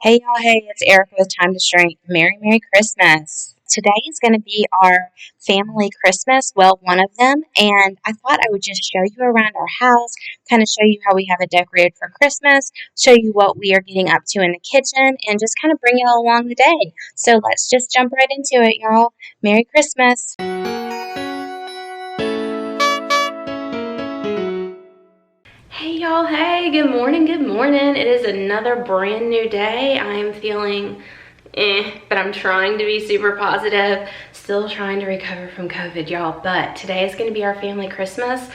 Hey y'all, hey, it's Erica with TimetoShrink. Merry Christmas. Today is going to be our family Christmas, well, one of them, and I thought I would just show you around our house, kind of show you how we have it decorated for Christmas, show you what we are getting up to in the kitchen, and just kind of bring you all along the day. So let's just jump right into it, y'all. Merry Christmas. Hey y'all, hey, good morning, good morning. It is another brand new day. I'm feeling but I'm trying to be super positive. Still trying to recover from COVID, y'all. But today is gonna be our family Christmas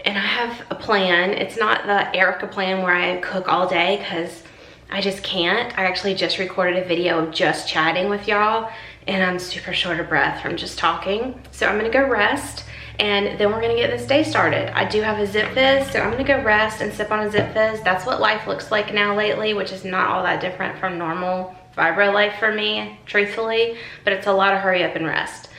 and I have a plan. It's not the Erica plan where I cook all day because I just can't. I actually just recorded a video of just chatting with y'all and I'm super short of breath from just talking. So I'm gonna go rest and then we're gonna get this day started. I do have a Zip Fizz, so I'm gonna go rest and sip on a Zip Fizz. That's what life looks like now lately, which is not all that different from normal vibro life for me, truthfully, but it's a lot of hurry up and rest.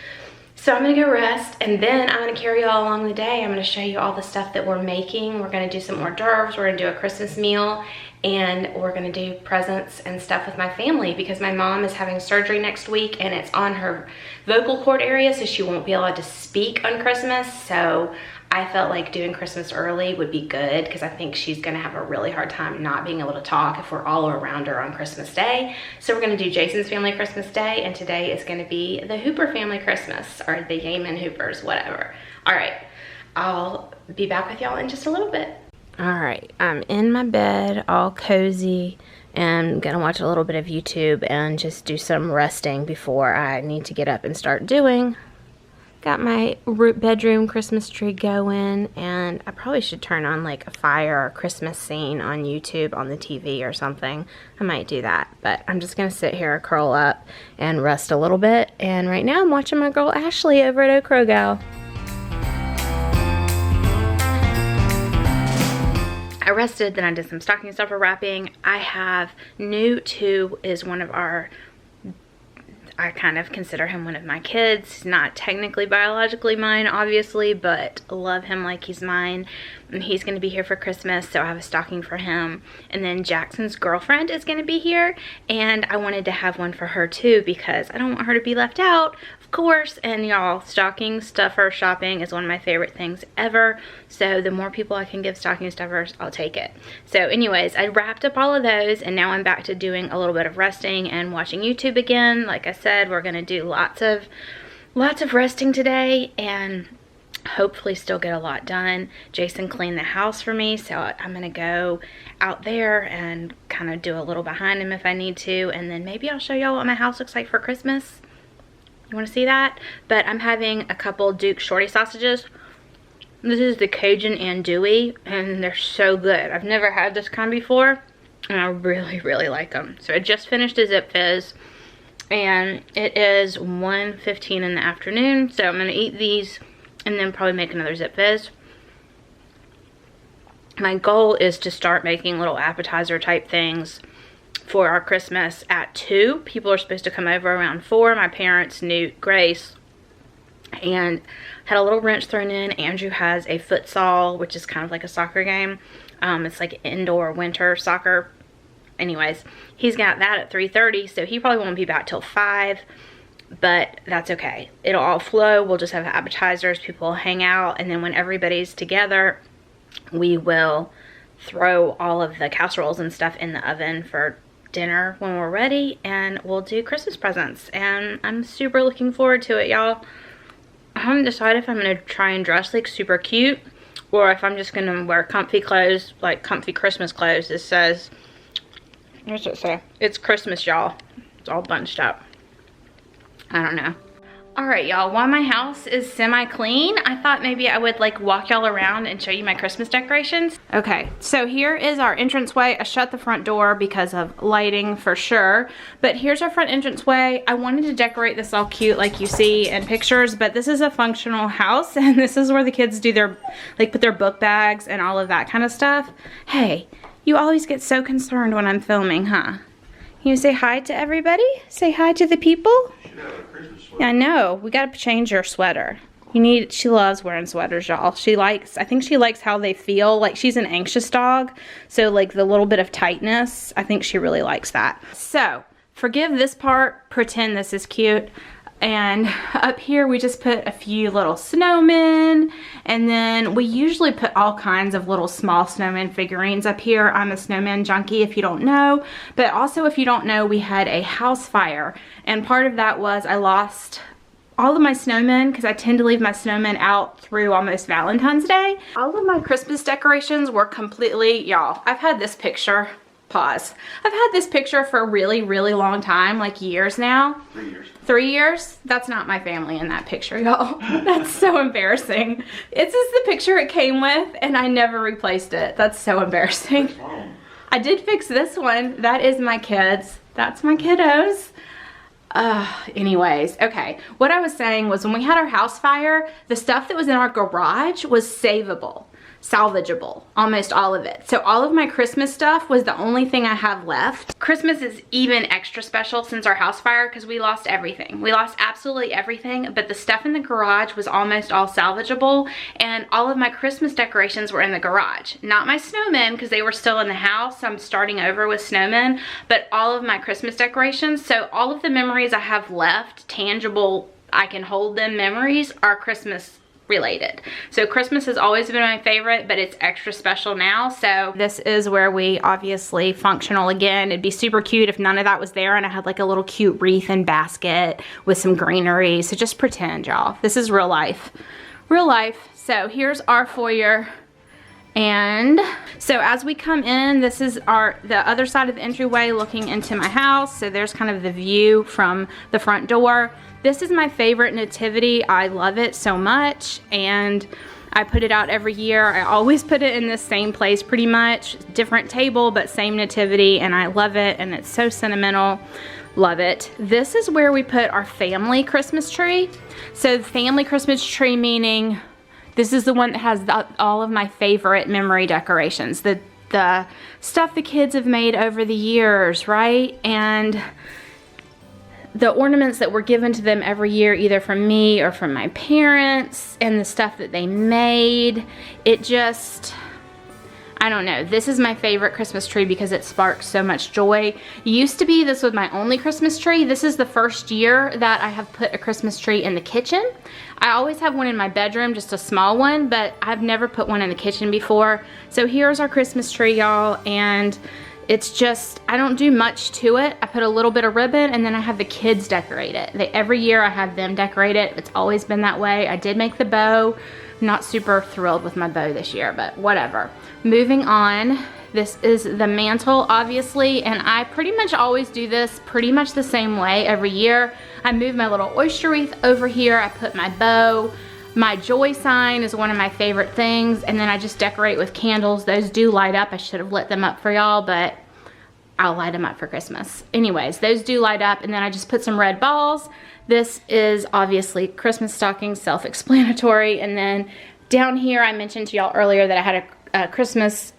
So I'm gonna go rest and then I'm gonna carry you all along the day. I'm gonna show you all the stuff that we're making. We're gonna do some hors d'oeuvres, we're gonna do a Christmas meal, and we're gonna do presents and stuff with my family because my mom is having surgery next week and it's on her vocal cord area, so she won't be allowed to speak on Christmas. So I felt like doing Christmas early would be good because I think she's gonna have a really hard time not being able to talk if we're all around her on Christmas Day. So we're gonna do Jason's family Christmas Day, and today is gonna be the Hooper family Christmas, or the Yeaman Hoopers, whatever. All right, I'll be back with y'all in just a little bit. All right, I'm in my bed, all cozy, and I'm gonna watch a little bit of YouTube and just do some resting before I need to get up and start doing. Got my bedroom Christmas tree going, and I probably should turn on like a fire or Christmas scene on YouTube on the TV or something. I might do that, but I'm just gonna sit here, curl up, and rest a little bit. And right now I'm watching my girl Ashley over at Oak Crow Gal. I rested, then I did some stocking stuffer wrapping. I have Newt, who is one of our, I kind of consider him one of my kids. He's not technically biologically mine, obviously, but love him like he's mine. And he's going to be here for Christmas, so I have a stocking for him. And then Jackson's girlfriend is going to be here, and I wanted to have one for her too because I don't want her to be left out, of course. And y'all, stocking stuffer shopping is one of my favorite things ever. So the more people I can give stocking stuffers, I'll take it. So anyways, I wrapped up all of those, and now I'm back to doing a little bit of resting and watching YouTube again. Like I said, we're gonna do lots of resting today and hopefully still get a lot done. Jason cleaned the house for me, so I'm gonna go out there and kind of do a little behind him if I need to, and then maybe I'll show y'all what my house looks like for Christmas. You want to see that? But I'm having a couple Duke shorty sausages. This is the Cajun andouille, and they're so good. I've never had this kind before, and I really like them. So I just finished a Zip Fizz, and it is 1:15 in the afternoon, so I'm going to eat these and then probably make another Zip Fizz. My goal is to start making little appetizer type things for our Christmas at 2. People are supposed to come over around 4. My parents, Newt, Grace, and had a little wrench thrown in. Andrew has a futsal, which is kind of like a soccer game. It's like indoor winter soccer. Anyways, he's got that at 3:30, so he probably won't be back till 5, but that's okay. It'll all flow. We'll just have appetizers, people will hang out, and then when everybody's together, we will throw all of the casseroles and stuff in the oven for dinner when we're ready, and we'll do Christmas presents, and I'm super looking forward to it, y'all. I haven't decided if I'm gonna try and dress like super cute or if I'm just gonna wear comfy clothes, like comfy Christmas clothes. It says, what does it say? It's Christmas, y'all. It's all bunched up. I don't know. All right, y'all, while my house is semi-clean, I thought maybe I would like walk y'all around and show you my Christmas decorations. Okay, so here is our entranceway. I shut the front door because of lighting for sure, but here's our front entranceway. I wanted to decorate this all cute like you see in pictures, but this is a functional house and this is where the kids do their, like put their book bags and all of that kind of stuff. Hey, you always get so concerned when I'm filming, huh? Can you say hi to everybody? Say hi to the people? Yeah, I know. We gotta change your sweater. She loves wearing sweaters, y'all. I think she likes how they feel. Like, she's an anxious dog, so like the little bit of tightness, I think she really likes that. So, forgive this part, pretend this is cute. And up here we just put a few little snowmen, and then we usually put all kinds of little small snowman figurines up here. I'm a snowman junkie if you don't know, but also if you don't know, we had a house fire, and part of that was I lost all of my snowmen because I tend to leave my snowmen out through almost Valentine's Day. All of my Christmas decorations were completely, y'all, I've had this picture, pause. I've had this picture for a really, really long time, like years now. 3 years. 3 years? That's not my family in that picture, y'all. That's so embarrassing. This is the picture it came with, and I never replaced it. That's so embarrassing. I did fix this one. That is my kids. That's my kiddos. Anyways, okay. What I was saying was when we had our house fire, the stuff that was in our garage was salvageable, almost all of it. So all of my Christmas stuff was the only thing I have left. Christmas is even extra special since our house fire because we lost everything. We lost absolutely everything, but the stuff in the garage was almost all salvageable, and all of my Christmas decorations were in the garage. Not my snowmen because they were still in the house, so I'm starting over with snowmen, but all of my Christmas decorations. So all of the memories I have left, tangible, I can hold them memories, are Christmas related. So Christmas has always been my favorite, but it's extra special now. So this is where we obviously functional again. It'd be super cute if none of that was there and I had like a little cute wreath and basket with some greenery. So just pretend, y'all. This is real life. Real life. So here's our foyer. And so as we come in, this is the other side of the entryway looking into my house. So there's kind of the view from the front door. This is my favorite nativity. I love it so much, and I put it out every year. I always put it in the same place pretty much. Different table, but same nativity, and I love it, and it's so sentimental. Love it. This is where we put our family Christmas tree. So the family Christmas tree meaning this is the one that has all of my favorite memory decorations. The stuff the kids have made over the years, right? And the ornaments that were given to them every year, either from me or from my parents, and the stuff that they made. It just, I don't know. This is my favorite Christmas tree because it sparks so much joy. Used to be this was my only Christmas tree. This is the first year that I have put a Christmas tree in the kitchen. I always have one in my bedroom, just a small one, but I've never put one in the kitchen before. So here's our Christmas tree, y'all, and it's just, I don't do much to it. I put a little bit of ribbon and then I have the kids decorate it. Every year I have them decorate it. It's always been that way. I did make the bow. I'm not super thrilled with my bow this year, but whatever. Moving on, this is the mantle, obviously, and I pretty much always do this pretty much the same way every year. I move my little oyster wreath over here. I put my bow. My joy sign is one of my favorite things, and then I just decorate with candles. Those do light up. I should have lit them up for y'all, but I'll light them up for Christmas. Anyways, those do light up, and then I just put some red balls. This is obviously Christmas stockings, self-explanatory, and then down here I mentioned to y'all earlier that I had a Christmas,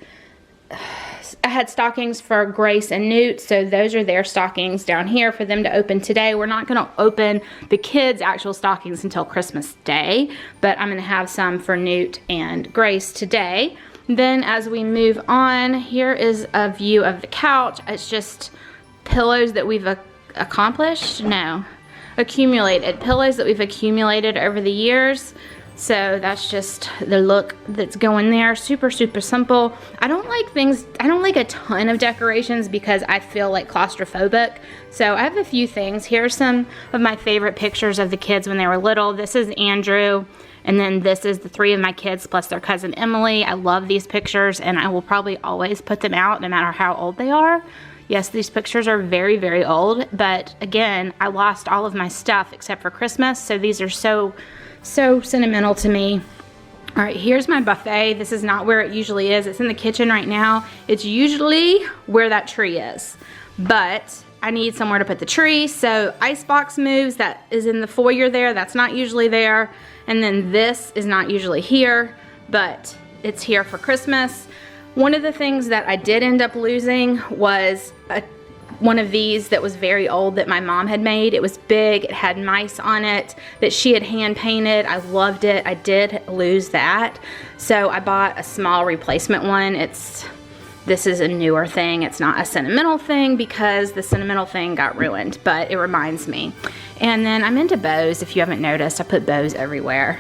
I had stockings for Grace and Newt, so those are their stockings down here for them to open today. We're not going to open the kids' actual stockings until Christmas Day, but I'm going to have some for Newt and Grace today. Then as we move on, here is a view of the couch. It's just pillows that we've accumulated. Pillows that we've accumulated over the years. So that's just the look that's going there. Super, super simple. I don't like a ton of decorations because I feel like claustrophobic. So I have a few things. Here's some of my favorite pictures of the kids when they were little. This is Andrew, and then this is the 3 of my kids plus their cousin Emily. I love these pictures, and I will probably always put them out no matter how old they are. Yes, these pictures are very, very old, but again, I lost all of my stuff except for Christmas, so these are so sentimental to me. All right, here's my buffet. This is not where it usually is. It's in the kitchen right now. It's usually where that tree is, but I need somewhere to put the tree. So icebox moves, that is in the foyer there. That's not usually there. And then this is not usually here, but it's here for Christmas. One of the things that I did end up losing was one of these that was very old that my mom had made. It was big, it had mice on it that she had hand painted. I loved it. I did lose that, so I bought a small replacement one. This is a newer thing. It's not a sentimental thing because the sentimental thing got ruined, but it reminds me. And then I'm into bows. If you haven't noticed, I put bows everywhere.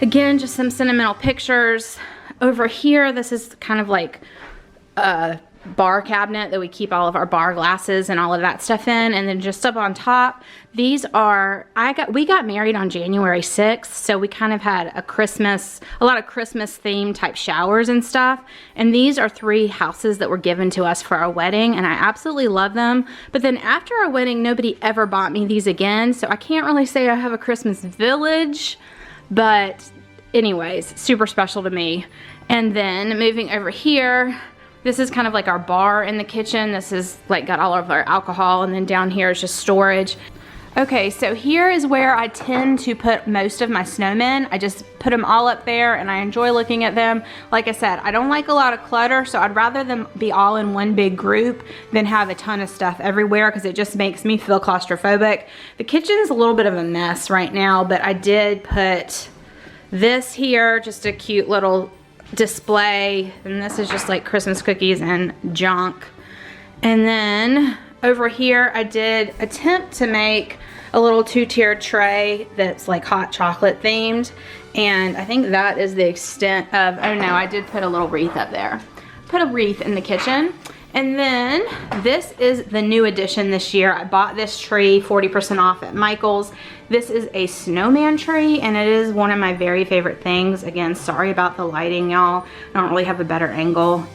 Again, just some sentimental pictures. Over here, this is kind of like a bar cabinet that we keep all of our bar glasses and all of that stuff in. And then just up on top, these are, we got married on January 6th, so we kind of had a lot of Christmas themed type showers and stuff. And these are 3 houses that were given to us for our wedding, and I absolutely love them. But then after our wedding, nobody ever bought me these again, so I can't really say I have a Christmas village, but anyways, super special to me. And then moving over here, this is kind of like our bar in the kitchen. This is like got all of our alcohol, and then down here is just storage. Okay, so here is where I tend to put most of my snowmen. I just put them all up there and I enjoy looking at them. Like I said, I don't like a lot of clutter, so I'd rather them be all in one big group than have a ton of stuff everywhere, because it just makes me feel claustrophobic. The kitchen's a little bit of a mess right now, but I did put this here, just a cute little display, and this is just like Christmas cookies and junk. And then over here I did attempt to make a little 2-tiered tray that's like hot chocolate themed, and I think that is the extent of, oh no, I did put a little wreath up there. Put a wreath in the kitchen. And then this is the new addition this year. I bought this tree 40% off at Michael's. This is a snowman tree, and it is one of my very favorite things. Again, sorry about the lighting, y'all. I don't really have a better angle,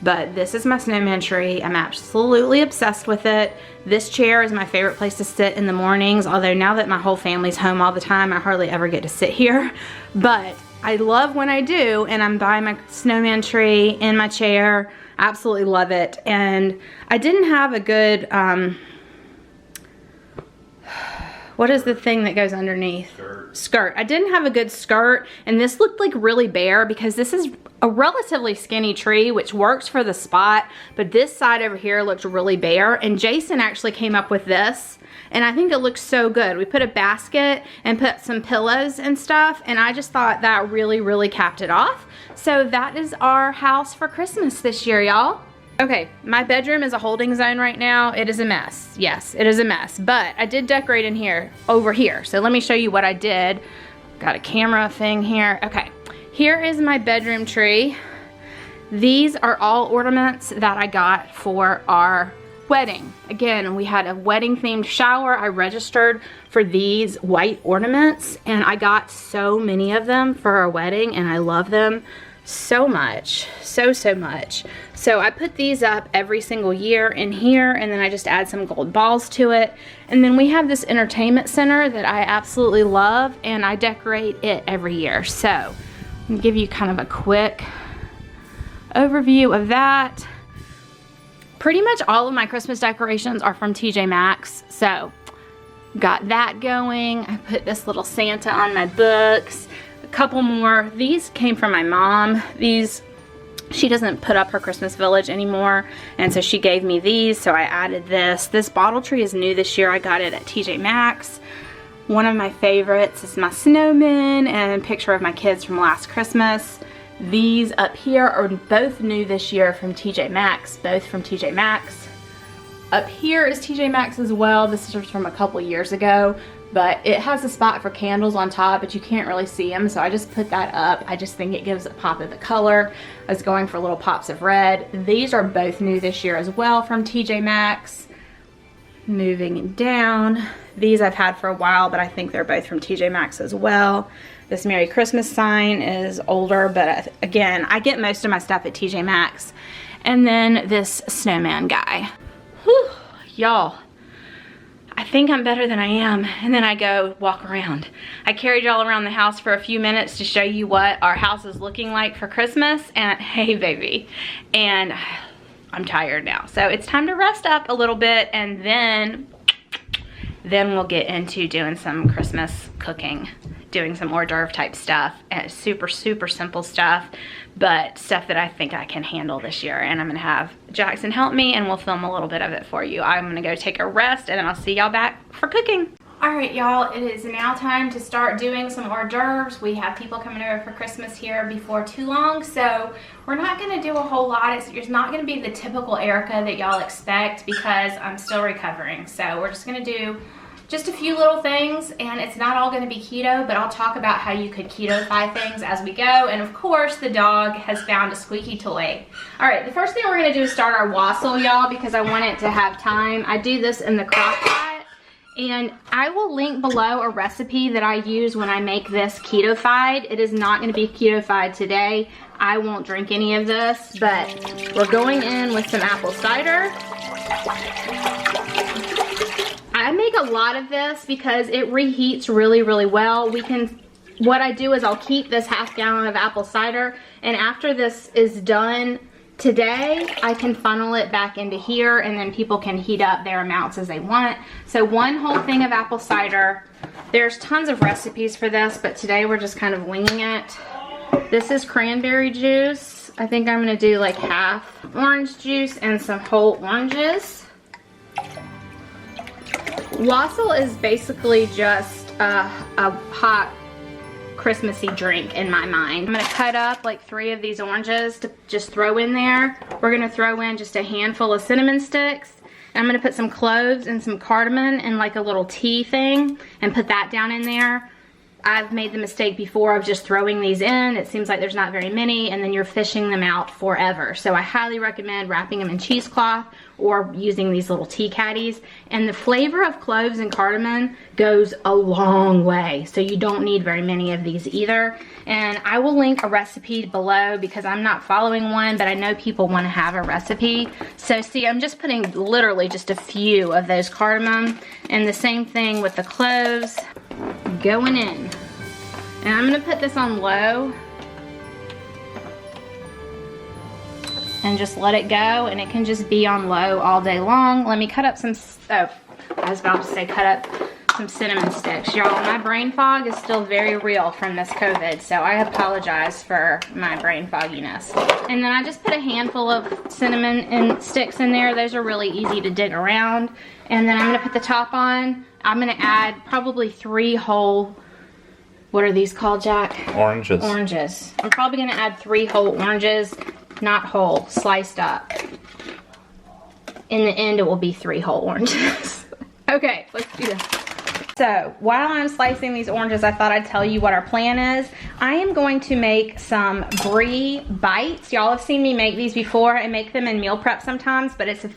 but this is my snowman tree. I'm absolutely obsessed with it. This chair is my favorite place to sit in the mornings, although now that my whole family's home all the time, I hardly ever get to sit here. But I love when I do, and I'm by my snowman tree in my chair. Absolutely love it. And I didn't have a good, what is the thing that goes underneath? Skirt. I didn't have a good skirt, and this looked like really bare because this is a relatively skinny tree, which works for the spot, but this side over here looked really bare, and Jason actually came up with this, and I think it looks so good. We put a basket and put some pillows and stuff, and I just thought that really, really capped it off. So that is our house for Christmas this year, y'all. Okay, my bedroom is a holding zone right now. It is a mess. Yes, it is a mess, but I did decorate in here, over here. So let me show you what I did. Got a camera thing here. Okay, here is my bedroom tree. These are all ornaments that I got for our wedding. Again, we had a wedding themed shower. I registered for these white ornaments, and I got so many of them for our wedding, and I love them so much, so much. So I put these up every single year in here, and then I just add some gold balls to it. And then we have this entertainment center that I absolutely love, and I decorate it every year. So I'm gonna give you kind of a quick overview of that. Pretty much all of my Christmas decorations are from TJ Maxx, so got that going. I put this little Santa on my books. A couple more. These came from my mom. She doesn't put up her Christmas village anymore, and so she gave me these, so I added this. This bottle tree is new this year. I got it at TJ Maxx. One of my favorites is my snowman and a picture of my kids from last Christmas. These up here are both new this year from TJ Maxx, both from TJ Maxx. Up here is TJ Maxx as well. This is from a couple years ago, but it has a spot for candles on top, but you can't really see them, so I just put that up. I just think it gives a pop of the color. I was going for little pops of red. These are both new this year as well from TJ Maxx. Moving down, these I've had for a while, but I think they're both from TJ Maxx as well. This Merry Christmas sign is older, but again, I get most of my stuff at TJ Maxx. And then this snowman guy. Whew, y'all, I think I'm better than I am, and then I go walk around. I carried y'all around the house for a few minutes to show you what our house is looking like for Christmas, and hey baby, and I'm tired now. So it's time to rest up a little bit, and then we'll get into doing some Christmas cooking doing some hors d'oeuvre type stuff, and it's super simple stuff, but stuff that I think I can handle this year. And I'm gonna have Jackson help me, and we'll film a little bit of it for you. I'm gonna go take a rest, and then I'll see y'all back for cooking. All right, y'all, it is now time to start doing some hors d'oeuvres. We have people coming over for Christmas here before too long, so we're not gonna do a whole lot. It's not gonna be the typical Erica that y'all expect because I'm still recovering. So we're just gonna do just a few little things, and it's not all gonna be keto, but I'll talk about how you could keto-fy things as we go. And of course, the dog has found a squeaky toy. All right, the first thing we're gonna do is start our wassail, y'all, because I want it to have time. I do this in the crock pot. And I will link below a recipe that I use when I make this keto-fied. It is not gonna be keto-fied today. I won't drink any of this, but we're going in with some apple cider. I make a lot of this because it reheats really well. What I do is I'll keep this half gallon of apple cider, and after this is done today, I can funnel it back into here, and then people can heat up their amounts as they want. So one whole thing of apple cider. There's tons of recipes for this, but today we're just kind of winging it. This is cranberry juice. I think I'm gonna do like half orange juice and some whole oranges. Wassail is basically just a hot Christmassy drink in my mind. I'm gonna cut up like 3 of these oranges to just throw in there. We're gonna throw in just a handful of cinnamon sticks. And I'm gonna put some cloves and some cardamom in like a little tea thing and put that down in there. I've made the mistake before of just throwing these in. It seems like there's not very many, and then you're fishing them out forever. So I highly recommend wrapping them in cheesecloth or using these little tea caddies. And the flavor of cloves and cardamom goes a long way. So you don't need very many of these either. And I will link a recipe below because I'm not following one, but I know people want to have a recipe. So see, I'm just putting literally just a few of those cardamom, and the same thing with the cloves going in. And I'm gonna put this on low and just let it go, and it can just be on low all day long. Let me cut up some, oh, I was about to say cut up some cinnamon sticks. Y'all, my brain fog is still very real from this COVID, so I apologize for my brain fogginess. And then I just put a handful of cinnamon and sticks in there. Those are really easy to dig around. And then I'm gonna put the top on. I'm gonna add probably 3 whole, what are these called, Jack? Oranges. Oranges. I'm probably gonna add 3 whole oranges, not whole, sliced up. In the end, it will be 3 whole oranges. Okay, let's do this. So while I'm slicing these oranges, I thought I'd tell you what our plan is. I am going to make some brie bites. Y'all have seen me make these before. I make them in meal prep sometimes, but it's a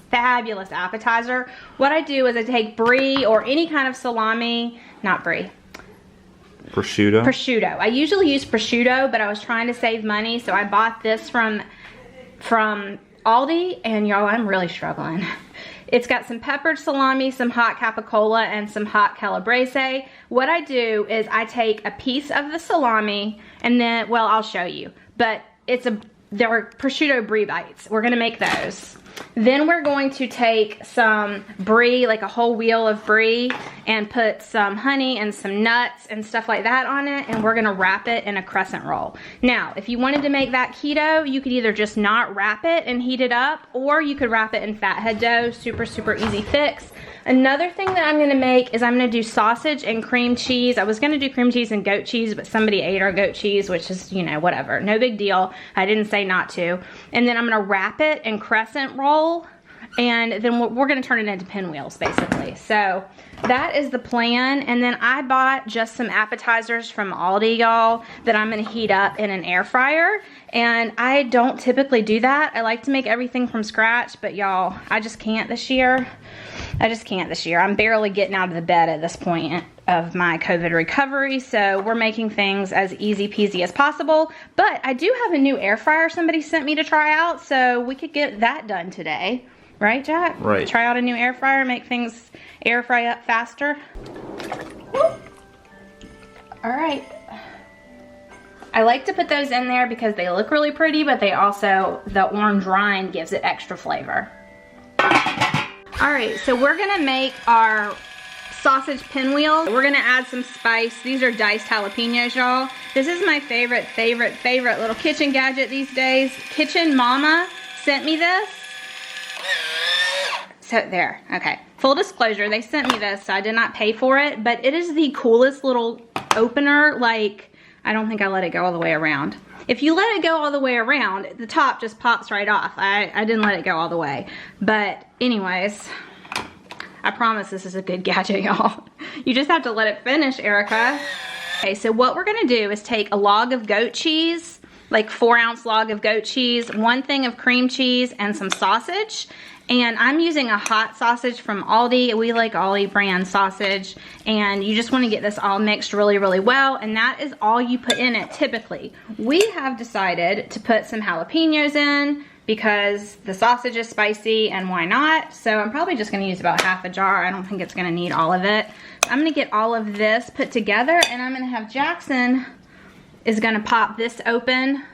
fabulous appetizer. What I do is I take brie or any kind of salami, not brie. Prosciutto? Prosciutto. I usually use prosciutto, but I was trying to save money, so I bought this from Aldi, and y'all, I'm really struggling. It's got some peppered salami, some hot capicola, and some hot calabrese. What I do is I take a piece of the salami, and then, well, I'll show you, but they're prosciutto brie bites. We're gonna make those. Then we're going to take some brie, like a whole wheel of brie, and put some honey and some nuts and stuff like that on it, and we're gonna wrap it in a crescent roll. Now, if you wanted to make that keto, you could either just not wrap it and heat it up, or you could wrap it in Fathead Dough. Super easy fix. Another thing that I'm gonna make is I'm gonna do sausage and cream cheese. I was gonna do cream cheese and goat cheese, but somebody ate our goat cheese, which is, you know, whatever. No big deal. I didn't say not to. And then I'm gonna wrap it in crescent roll, and then we're gonna turn it into pinwheels, basically. So that is the plan. And then I bought just some appetizers from Aldi, y'all, that I'm gonna heat up in an air fryer. And I don't typically do that. I like to make everything from scratch, but y'all, I just can't this year. I'm barely getting out of the bed at this point of my COVID recovery, so we're making things as easy peasy as possible. But I do have a new air fryer somebody sent me to try out, so we could get that done today. Right, Jack? Right. Try out a new air fryer, make things air fry up faster. All right. I like to put those in there because they look really pretty, but they also, the orange rind gives it extra flavor. All right, so we're gonna make our sausage pinwheel. We're gonna add some spice. These are diced jalapenos, y'all. This is my favorite little kitchen gadget these days. Kitchen Mama sent me this. So there, okay. Full disclosure, they sent me this, so I did not pay for it, but it is the coolest little opener. Like, I don't think I let it go all the way around. If you let it go all the way around, the top just pops right off. I didn't let it go all the way. But anyways, I promise this is a good gadget, y'all. You just have to let it finish, Erica. Okay, so what we're gonna do is take a log of goat cheese, like 4-ounce log of goat cheese, 1 thing of cream cheese, and some sausage. And I'm using a hot sausage from Aldi. We like Aldi brand sausage. And you just want to get this all mixed really, really well. And that is all you put in it typically. We have decided to put some jalapenos in because the sausage is spicy and why not? So I'm probably just going to use about half a jar. I don't think it's going to need all of it. I'm going to get all of this put together and I'm going to have Jackson is going to pop this open.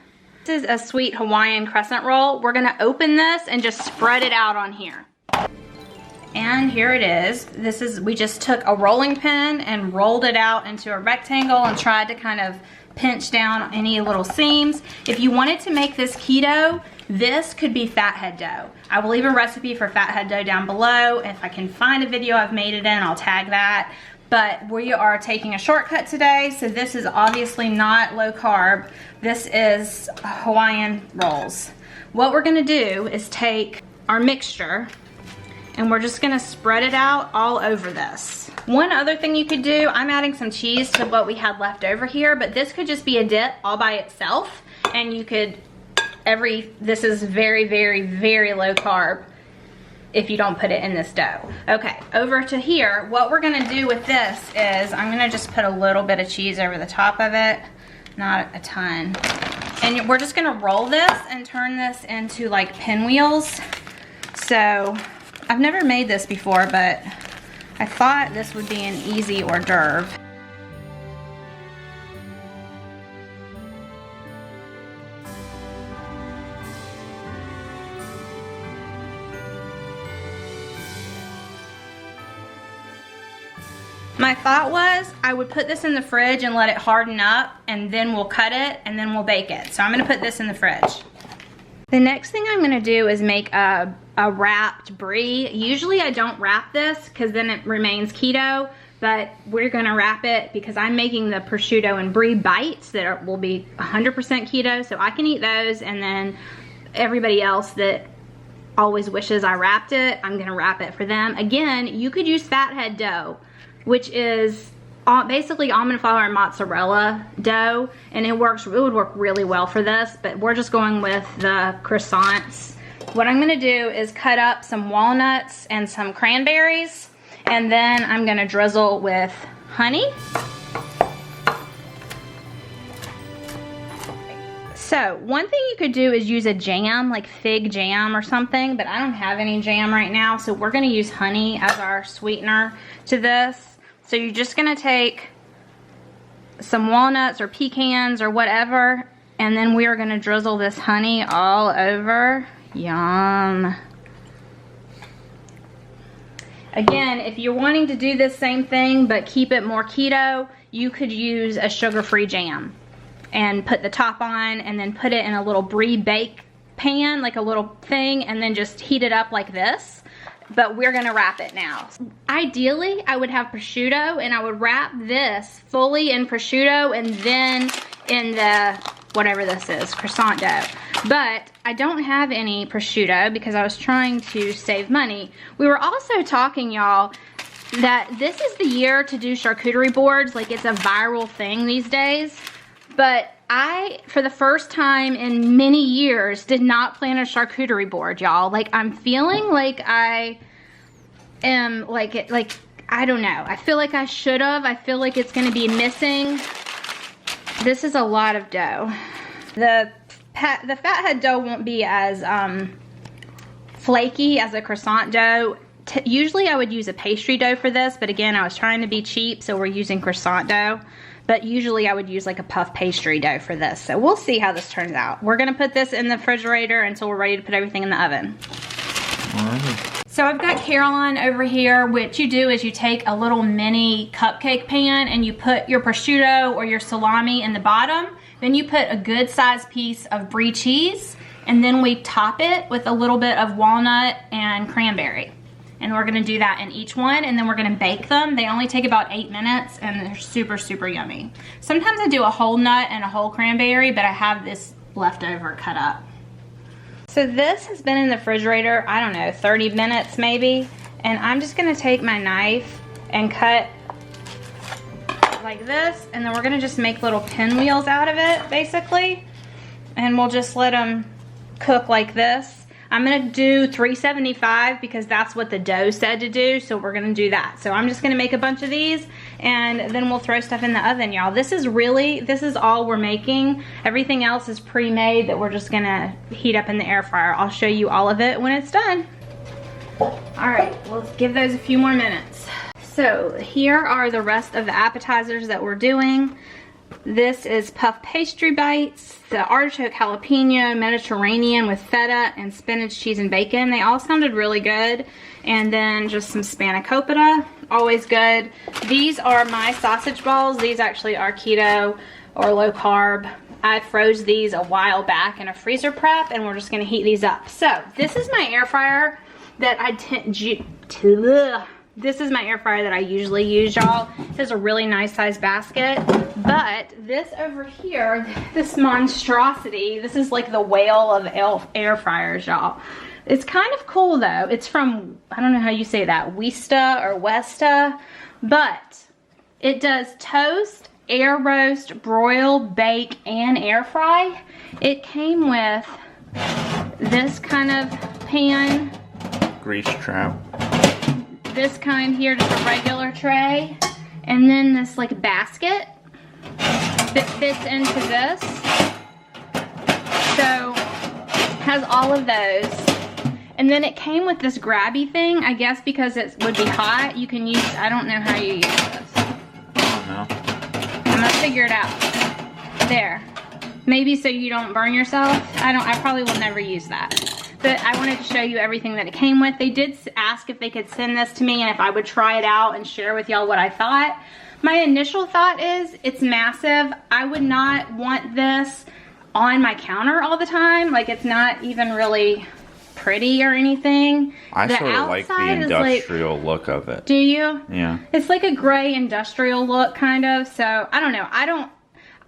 This is a sweet Hawaiian crescent roll. We're gonna open this and just spread it out on here. And here it is. We just took a rolling pin and rolled it out into a rectangle and tried to kind of pinch down any little seams. If you wanted to make this keto, this could be Fathead Dough. I will leave a recipe for Fathead Dough down below. If I can find a video I've made it in, I'll tag that. But we are taking a shortcut today, so this is obviously not low carb. This is Hawaiian rolls. What we're gonna do is take our mixture and we're just gonna spread it out all over this. One other thing you could do, I'm adding some cheese to what we had left over here, but this could just be a dip all by itself, and you could, this is very, very, very low carb if you don't put it in this dough. Okay, over to here, what we're gonna do with this is I'm gonna just put a little bit of cheese over the top of it, not a ton. And we're just gonna roll this and turn this into like pinwheels. So, I've never made this before, but I thought this would be an easy hors d'oeuvre. My thought was I would put this in the fridge and let it harden up, and then we'll cut it and then we'll bake it. So I'm gonna put this in the fridge. The next thing I'm gonna do is make a wrapped brie. Usually I don't wrap this because then it remains keto, but we're gonna wrap it because I'm making the prosciutto and brie bites that will be 100% keto, so I can eat those, and then everybody else that always wishes I wrapped it, I'm gonna wrap it for them. Again, you could use Fathead Dough, which is basically almond flour and mozzarella dough, and it would work really well for this, but we're just going with the croissants. What I'm gonna do is cut up some walnuts and some cranberries, and then I'm gonna drizzle with honey. So one thing you could do is use a jam, like fig jam or something, but I don't have any jam right now, so we're gonna use honey as our sweetener to this. So you're just gonna take some walnuts or pecans or whatever, and then we are gonna drizzle this honey all over. Yum. Again, if you're wanting to do this same thing but keep it more keto, you could use a sugar-free jam and put the top on and then put it in a little brie bake pan, like a little thing, and then just heat it up like this. But we're gonna wrap it now. Ideally, I would have prosciutto and I would wrap this fully in prosciutto and then in the, whatever this is, croissant dough. But I don't have any prosciutto because I was trying to save money. We were also talking, y'all, that this is the year to do charcuterie boards. Like, it's a viral thing these days. But I, for the first time in many years, did not plan a charcuterie board, y'all. Like, I'm feeling like I am, I don't know. I feel like I should have. I feel like it's gonna be missing. This is a lot of dough. The Fathead dough won't be as flaky as a croissant dough. Usually I would use a pastry dough for this, but again, I was trying to be cheap, so we're using croissant dough. But usually I would use like a puff pastry dough for this. So we'll see how this turns out. We're gonna put this in the refrigerator until we're ready to put everything in the oven. All right. So I've got Caroline over here. What you do is you take a little mini cupcake pan and you put your prosciutto or your salami in the bottom. Then you put a good sized piece of brie cheese, and then we top it with a little bit of walnut and cranberry. And we're gonna do that in each one, and then we're gonna bake them. They only take about 8 minutes, and they're super, super yummy. Sometimes I do a whole nut and a whole cranberry, but I have this leftover cut up. So this has been in the refrigerator, I don't know, 30 minutes maybe. And I'm just gonna take my knife and cut like this, and then we're gonna just make little pinwheels out of it, basically. And we'll just let them cook like this. I'm gonna do 375 because that's what the dough said to do, so we're gonna do that. So I'm just gonna make a bunch of these, and then we'll throw stuff in the oven, y'all. This is all we're making. Everything else is pre-made that we're just gonna heat up in the air fryer. I'll show you all of it when it's done. All right, let's give those a few more minutes. So here are the rest of the appetizers that we're doing. This is puff pastry bites, the artichoke jalapeno, Mediterranean with feta, and spinach, cheese, and bacon. They all sounded really good. And then just some spanakopita, always good. These are my sausage balls. These actually are keto or low carb. I froze these a while back in a freezer prep, and we're just gonna heat these up. So this is my air fryer that this is my air fryer that I usually use, y'all. It has a really nice size basket, but this over here, this monstrosity, this is like the whale of air fryers, y'all. It's kind of cool though. It's from, I don't know how you say that, Westa, but it does toast, air roast, broil, bake, and air fry. It came with this kind of pan. Grease trap. This kind here, just a regular tray, and then this like basket that fits into this. So has all of those, and then it came with this grabby thing. I guess because it would be hot, you can use. I don't know how you use this. I don't know. I'm gonna figure it out. There, maybe so you don't burn yourself. I probably will never use that. But I wanted to show you everything that it came with. They did ask if they could send this to me and if I would try it out and share with y'all what I thought. My initial thought is it's massive. I would not want this on my counter all the time. Like, it's not even really pretty or anything. I sort of like the industrial look of it. Do you? Yeah. It's like a gray industrial look kind of. So I don't know.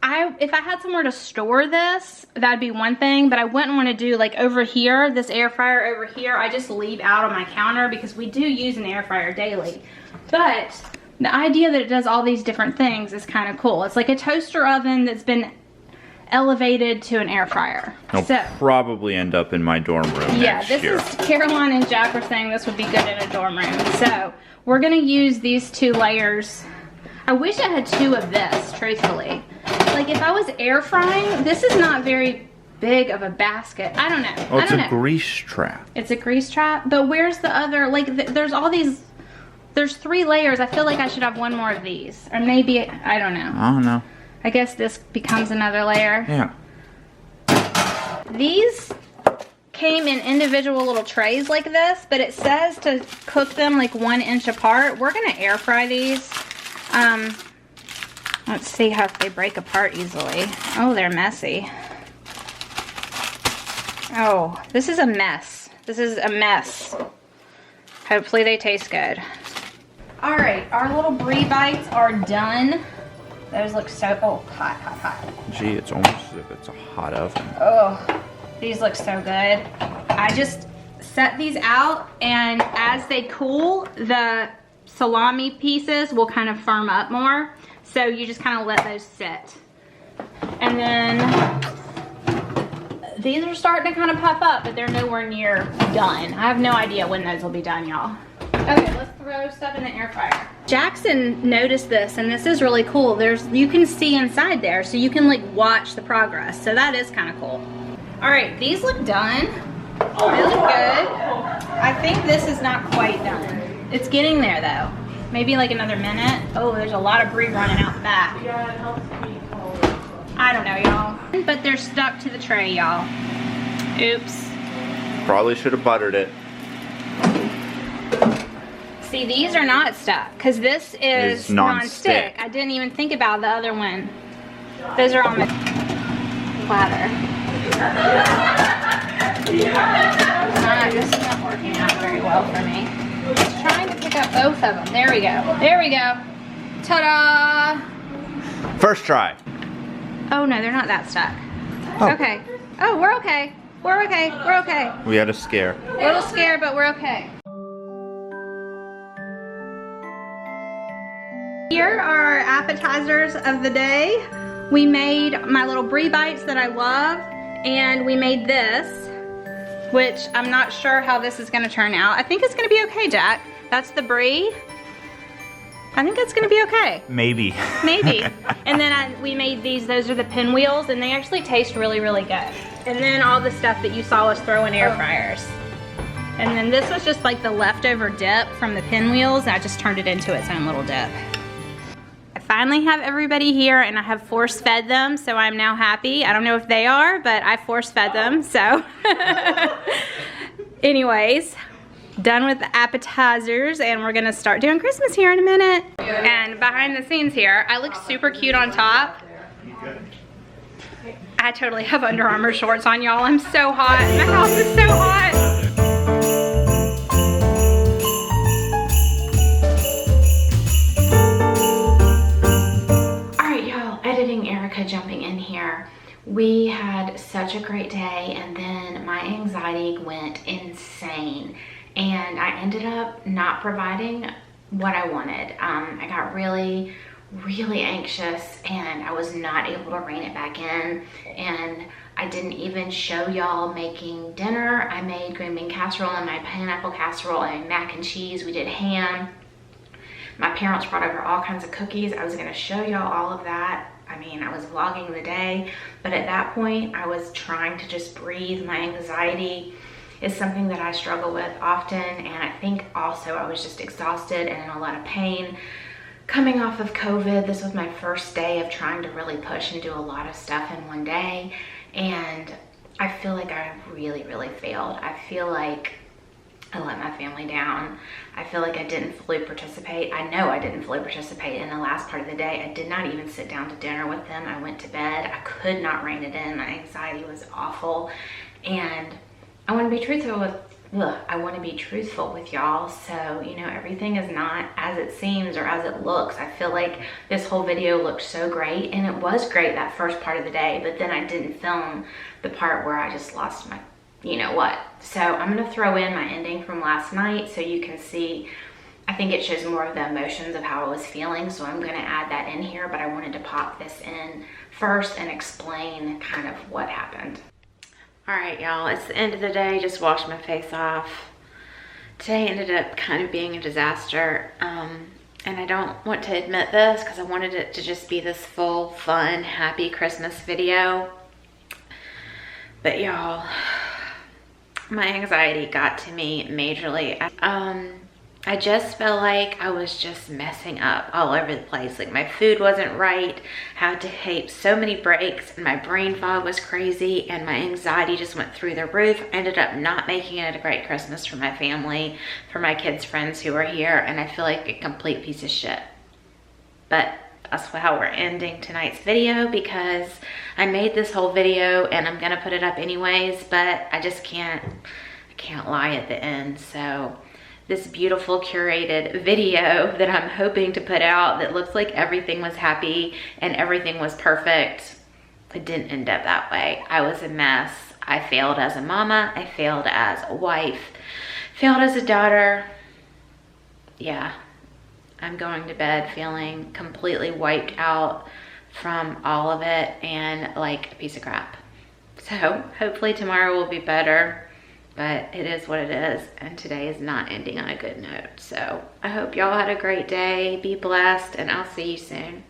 If I had somewhere to store this, that'd be one thing, but I wouldn't want to do like over here, this air fryer over here, I just leave out on my counter because we do use an air fryer daily. But the idea that it does all these different things is kind of cool. It's like a toaster oven that's been elevated to an air fryer. It'll probably end up in my dorm room next year. This is, Caroline and Jack were saying this would be good in a dorm room. So we're gonna use these 2 layers. I wish I had 2 of this, truthfully. Like if I was air frying, this is not very big of a basket. I don't know. Oh, it's a grease trap. It's a grease trap, but where's the other, like there's all these, there's 3 layers. I feel like I should have 1 more of these. Or maybe, I don't know. I don't know. I guess this becomes another layer. Yeah. These came in individual little trays like this, but it says to cook them like 1 inch apart. We're gonna air fry these. Let's see how if they break apart easily. Oh, they're messy. Oh, this is a mess. This is a mess. Hopefully they taste good. All right, our little brie bites are done. Those look so, oh, hot, hot, hot. Gee, it's almost as if it's a hot oven. Oh, these look so good. I just set these out, and as they cool, the salami pieces will kind of firm up more. So you just kind of let those sit. And then these are starting to kind of pop up, but they're nowhere near done. I have no idea when those will be done, y'all. Okay, let's throw stuff in the air fryer. Jackson noticed this, and this is really cool. You can see inside there, so you can like watch the progress. So that is kind of cool. All right, these look done. They look good. I think this is not quite done. It's getting there though. Maybe like another minute. Oh, there's a lot of brie running out the back. Yeah, it helps me cold. I don't know, y'all. But they're stuck to the tray, y'all. Oops. Probably should have buttered it. See, these are not stuck because this is non-stick. I didn't even think about the other one. Those are on the platter. This is not working out very well for me. Just trying to pick up both of them. There we go. There we go. Ta-da! First try. Oh no, they're not that stuck. Oh. Okay. Oh, we're okay. We're okay. We're okay. We had a scare. We're a little scared, but we're okay. Here are our appetizers of the day. We made my little brie bites that I love, and we made this, which I'm not sure how this is gonna turn out. I think it's gonna be okay, Jack. That's the brie. I think it's gonna be okay. Maybe. Maybe. And then we made these, those are the pinwheels, and they actually taste really, really good. And then all the stuff that you saw us throw in air fryers. And then this was just like the leftover dip from the pinwheels, and I just turned it into its own little dip. I finally have everybody here, and I have force fed them, so I'm now happy. I don't know if they are, but I force fed them, so. Anyways, done with the appetizers, and we're gonna start doing Christmas here in a minute. And behind the scenes here, I look super cute on top. I totally have Under Armour shorts on, y'all. I'm so hot. My house is so hot. Jumping in here. We had such a great day, and then my anxiety went insane, and I ended up not providing what I wanted. I got really anxious, and I was not able to rein it back in, and I didn't even show y'all making dinner. I made green bean casserole and my pineapple casserole and mac and cheese. We did ham. My parents brought over all kinds of cookies. I was gonna show y'all all of that. I mean, I was vlogging the day, but at that point, I was trying to just breathe. My anxiety is something that I struggle with often, and I think also I was just exhausted and in a lot of pain. Coming off of COVID, this was my first day of trying to really push and do a lot of stuff in one day, and I feel like I really failed. I feel like I let my family down. I feel like I didn't fully participate. I know I didn't fully participate in the last part of the day. I did not even sit down to dinner with them. I went to bed. I could not rein it in. My anxiety was awful. And I want to be truthful with y'all. So, you know, everything is not as it seems or as it looks. I feel like this whole video looked so great, and it was great that first part of the day, but then I didn't film the part where I just lost my you know what. So I'm gonna throw in my ending from last night so you can see. I think it shows more of the emotions of how I was feeling, so I'm gonna add that in here, but I wanted to pop this in first and explain kind of what happened. All right, y'all, it's the end of the day. Just washed my face off. Today ended up kind of being a disaster, and I don't want to admit this because I wanted it to just be this full, fun, happy Christmas video. But y'all, my anxiety got to me majorly. I just felt like I was just messing up all over the place. Like my food wasn't right, had to take so many breaks, and my brain fog was crazy, and my anxiety just went through the roof. I ended up not making it a great Christmas for my family, for my kids' friends who were here, and I feel like a complete piece of shit. But that's how we're ending tonight's video, because I made this whole video and I'm gonna put it up anyways, but I just can't lie at the end. So this beautiful curated video that I'm hoping to put out that looks like everything was happy and everything was perfect, it didn't end up that way. I was a mess. I failed as a mama, I failed as a wife, failed as a daughter. Yeah. I'm going to bed feeling completely wiped out from all of it and like a piece of crap. So hopefully tomorrow will be better, but it is what it is, and today is not ending on a good note. So I hope y'all had a great day, be blessed, and I'll see you soon.